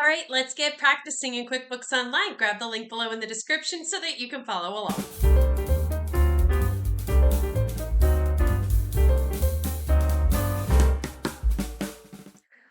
All right, let's get practicing in QuickBooks Online. Grab the link below in the description so that you can follow along.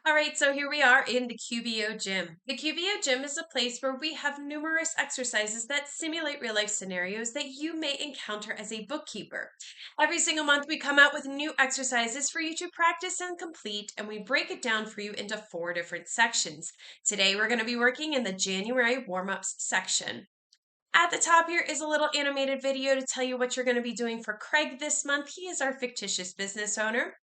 All right, so here we are in the QBO Gym. The QBO Gym is a place where we have numerous exercises that simulate real life scenarios that you may encounter as a bookkeeper. Every single month, we come out with new exercises for you to practice and complete, and we break it down for you into 4 different sections. Today, we're going to be working in the January warm-ups section. At the top here is a little animated video to tell you what you're going to be doing for Craig this month. He is our fictitious business owner.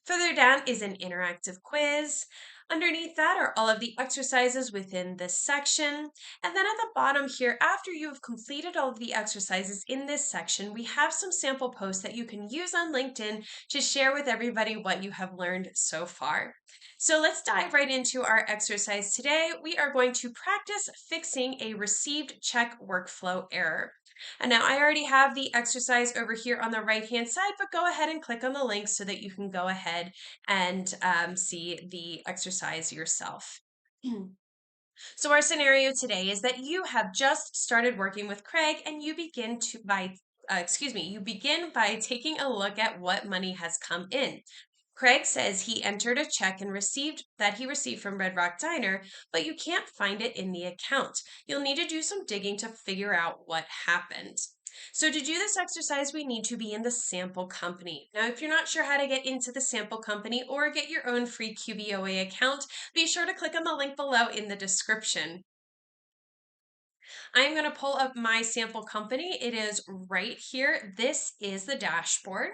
Further down is an interactive quiz. Underneath that are all of the exercises within this section. And then at the bottom here, after you have completed all of the exercises in this section, we have some sample posts that you can use on LinkedIn to share with everybody what you have learned so far. So let's dive right into our exercise today. We are going to practice fixing a received check workflow error. And now I already have the exercise over here on the right-hand side, but go ahead and click on the link so that you can go ahead and see the exercise yourself. So our scenario today is that you have just started working with Craig and you begin by taking a look at what money has come in. Craig says he entered a check and received from Red Rock Diner, but you can't find it in the account. You'll need to do some digging to figure out what happened. So to do this exercise, we need to be in the sample company. Now, if you're not sure how to get into the sample company or get your own free QBOA account, be sure to click on the link below in the description. I'm going to pull up my sample company. It is right here. This is the dashboard.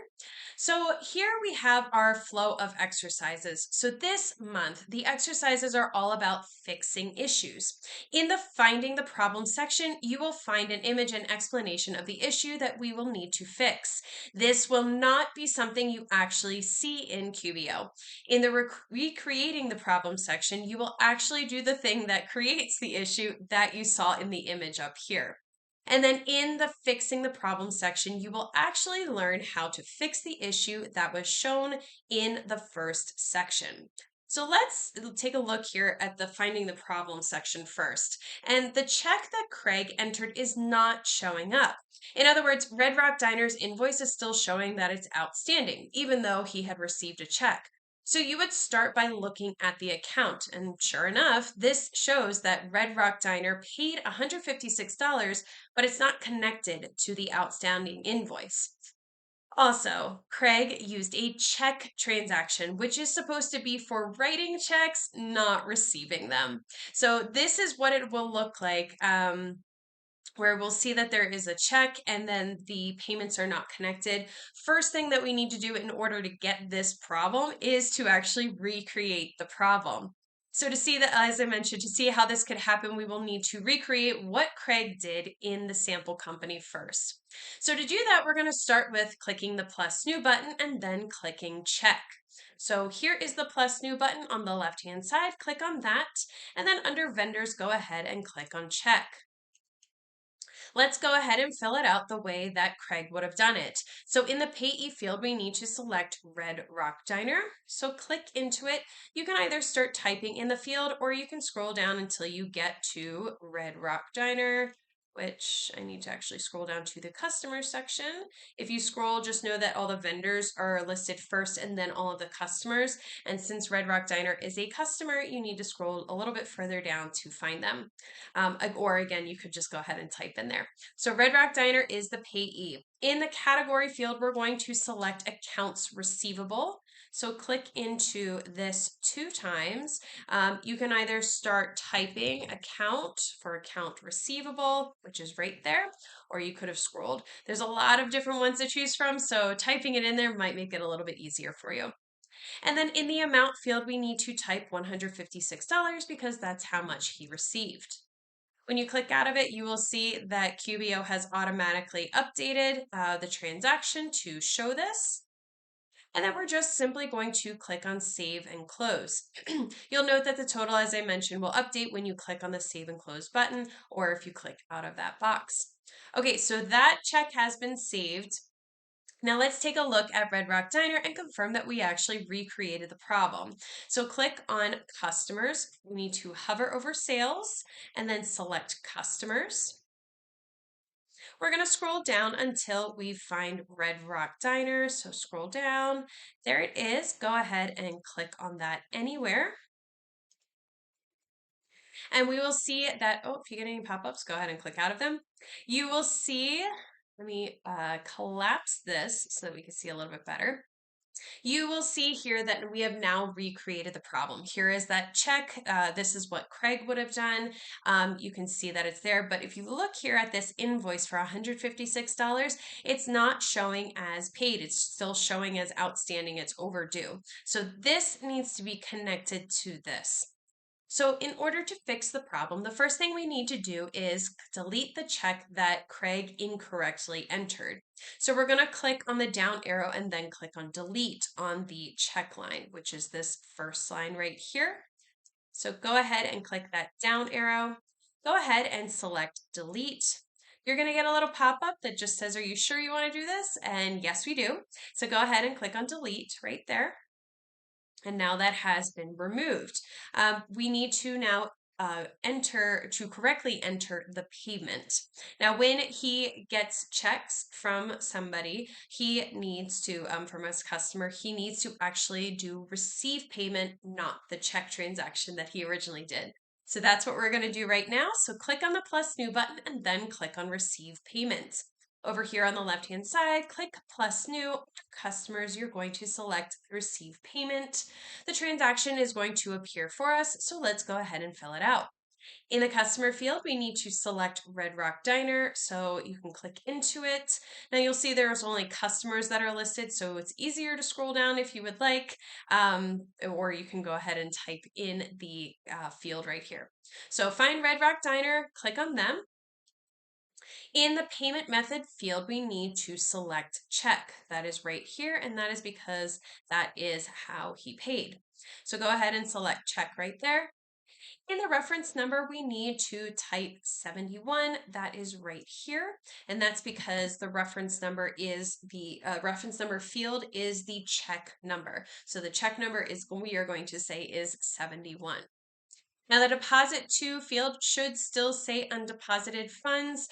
So here we have our flow of exercises. So this month, the exercises are all about fixing issues. In the Finding the Problem section, you will find an image and explanation of the issue that we will need to fix. This will not be something you actually see in QBO. In the Recreating the Problem section, you will actually do the thing that creates the issue that you saw in the image up here. And then in the Fixing the Problem section, you will actually learn how to fix the issue that was shown in the first section. So let's take a look here at the Finding the Problem section first. And the check that Craig entered is not showing up. In other words, Red Rock Diner's invoice is still showing that it's outstanding, even though he had received a check. So you would start by looking at the account, and sure enough, this shows that Red Rock Diner paid $156, but it's not connected to the outstanding invoice. Also, Craig used a check transaction, which is supposed to be for writing checks, not receiving them. So this is what it will look like. Where we'll see that there is a check and then the payments are not connected. First thing that we need to do in order to get this problem is to actually recreate the problem. So to see that, as I mentioned, to see how this could happen, we will need to recreate what Craig did in the sample company first. So to do that, we're going to start with clicking the plus new button and then clicking check. So here is the plus new button on the left-hand side. Click on that, and then under vendors, go ahead and click on check. Let's go ahead and fill it out the way that Craig would have done it. So in the payee field, we need to select Red Rock Diner. So click into it. You can either start typing in the field or you can scroll down until you get to Red Rock Diner, which I need to actually scroll down to the customer section. If you scroll, just know that all the vendors are listed first and then all of the customers. And since Red Rock Diner is a customer, you need to scroll a little bit further down to find them. Or again, you could just go ahead and type in there. So Red Rock Diner is the payee. In the category field, we're going to select accounts receivable. So click into this 2 times. You can either start typing account for account receivable, which is right there, or you could have scrolled. There's a lot of different ones to choose from, so typing it in there might make it a little bit easier for you. And then in the amount field, we need to type $156 because that's how much he received. When you click out of it, you will see that QBO has automatically updated the transaction to show this. And then we're just simply going to click on Save and Close. You'll note that the total, as I mentioned, will update when you click on the Save and Close button or if you click out of that box. Okay, so that check has been saved. Now let's take a look at Red Rock Diner and confirm that we actually recreated the problem. So click on Customers. We need to hover over Sales and then select Customers. We're going to scroll down until we find Red Rock Diner. So scroll down. There it is. Go ahead and click on that anywhere. And we will see that, oh, if you get any pop-ups, go ahead and click out of them. You will see, let me collapse this so that we can see a little bit better. You will see here that we have now recreated the problem. Here is that check. This is what Craig would have done. You can see that it's there, but if you look here at this invoice for $156, it's not showing as paid. It's still showing as outstanding. It's overdue. So this needs to be connected to this. So in order to fix the problem, the first thing we need to do is delete the check that Craig incorrectly entered. So we're going to click on the down arrow and then click on delete on the check line, which is this first line right here. So go ahead and click that down arrow. Go ahead and select delete. You're going to get a little pop-up that just says, are you sure you want to do this? And yes, we do. So go ahead and click on delete right there. And now that has been removed. We need to now correctly enter the payment. Now, when he gets checks from somebody, he needs to, from his customer, he needs to actually do receive payment, not the check transaction that he originally did. So that's what we're going to do right now. So click on the plus new button and then click on receive payment. Over here on the left-hand side, click plus new customers. You're going to select receive payment. The transaction is going to appear for us, so let's go ahead and fill it out. In the customer field, we need to select Red Rock Diner, so you can click into it. Now you'll see there's only customers that are listed, so it's easier to scroll down if you would like, or you can go ahead and type in the field right here. So find Red Rock Diner, click on them. In the payment method field, we need to select check. That is right here, and that is because that is how he paid. So go ahead and select check right there. In the reference number, we need to type 71. That is right here, and that's because the reference number is the reference number field is the check number. So the check number is we are going to say is 71. Now, the deposit to field should still say undeposited funds.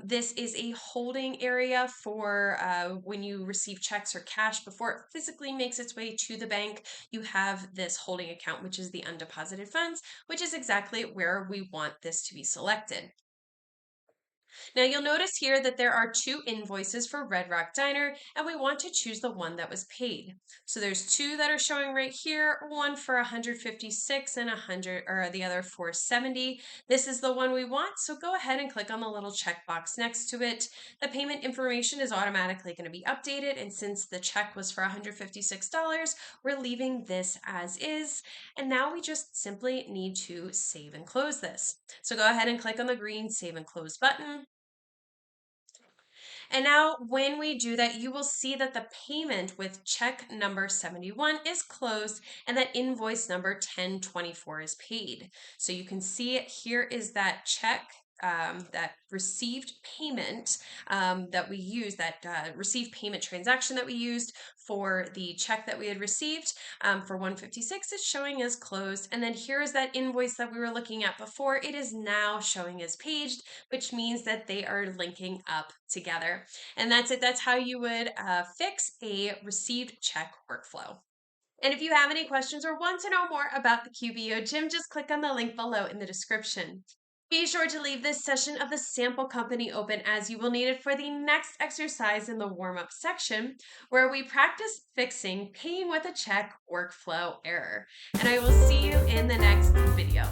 This is a holding area for when you receive checks or cash before it physically makes its way to the bank. You have this holding account, which is the undeposited funds, which is exactly where we want this to be selected. Now you'll notice here that there are two invoices for Red Rock Diner, and we want to choose the one that was paid. So there's two that are showing right here, one for 156 and 100, or the other for 70. This is the one we want, so go ahead and click on the little checkbox next to it. The payment information is automatically going to be updated, and since the check was for $156, we're leaving this as is. And now we just simply need to save and close this. So go ahead and click on the green Save and Close button. And now when we do that, you will see that the payment with check number 71 is closed and that invoice number 1024 is paid. So you can see here is that check that received payment that we used, that received payment transaction that we used for the check that we had received for 156 is showing as closed. And then here is that invoice that we were looking at before. It is now showing as paged, which means that they are linking up together. And that's it. That's how you would fix a received check workflow. And if you have any questions or want to know more about the QBO Gym, just click on the link below in the description. Be sure to leave this session of the sample company open as you will need it for the next exercise in the warm-up section where we practice fixing paying with a check workflow error. And I will see you in the next video.